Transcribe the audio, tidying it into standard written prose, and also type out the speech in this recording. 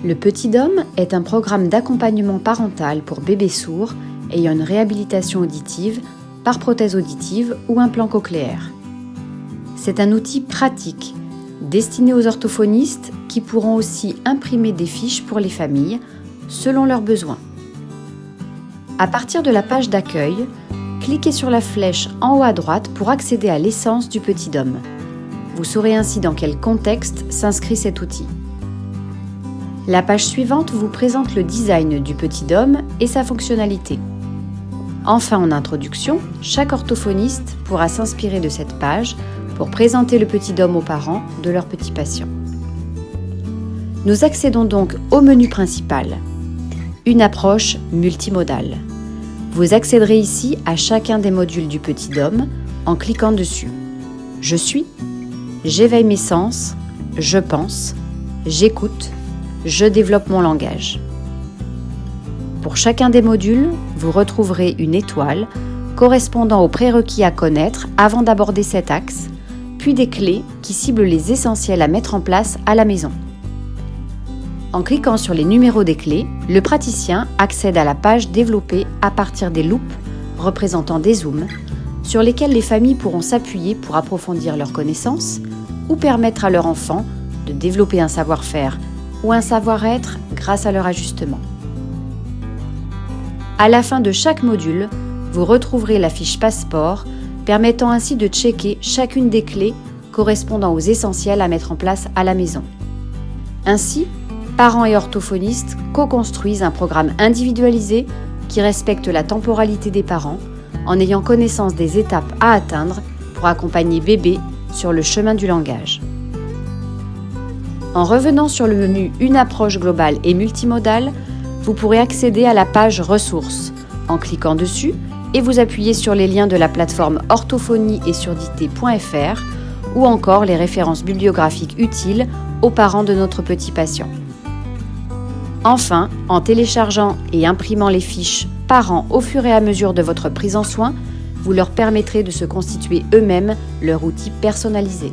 Le Petit Dôme est un programme d'accompagnement parental pour bébés sourds ayant une réhabilitation auditive par prothèse auditive ou implant cochléaire. C'est un outil pratique destiné aux orthophonistes qui pourront aussi imprimer des fiches pour les familles selon leurs besoins. À partir de la page d'accueil, cliquez sur la flèche en haut à droite pour accéder à l'essence du Petit Dôme. Vous saurez ainsi dans quel contexte s'inscrit cet outil. La page suivante vous présente le design du Petit Dôme et sa fonctionnalité. Enfin, en introduction, chaque orthophoniste pourra s'inspirer de cette page pour présenter le Petit Dôme aux parents de leurs petits patients. Nous accédons donc au menu principal. Une approche multimodale. Vous accéderez ici à chacun des modules du Petit Dôme en cliquant dessus. Je suis, j'éveille mes sens, je pense, j'écoute, je développe mon langage. Pour chacun des modules, vous retrouverez une étoile correspondant aux prérequis à connaître avant d'aborder cet axe, puis des clés qui ciblent les essentiels à mettre en place à la maison. En cliquant sur les numéros des clés, le praticien accède à la page développée à partir des loupes représentant des zooms sur lesquels les familles pourront s'appuyer pour approfondir leurs connaissances ou permettre à leur enfant de développer un savoir-faire ou un savoir-être grâce à leur ajustement. À la fin de chaque module, vous retrouverez la fiche passeport permettant ainsi de checker chacune des clés correspondant aux essentiels à mettre en place à la maison. Ainsi, parents et orthophonistes co-construisent un programme individualisé qui respecte la temporalité des parents en ayant connaissance des étapes à atteindre pour accompagner bébé sur le chemin du langage. En revenant sur le menu Une approche globale et multimodale, vous pourrez accéder à la page Ressources en cliquant dessus et vous appuyez sur les liens de la plateforme orthophonie et surdité.fr ou encore les références bibliographiques utiles aux parents de notre petit patient. Enfin, en téléchargeant et imprimant les fiches parents au fur et à mesure de votre prise en soin, vous leur permettrez de se constituer eux-mêmes leur outil personnalisé.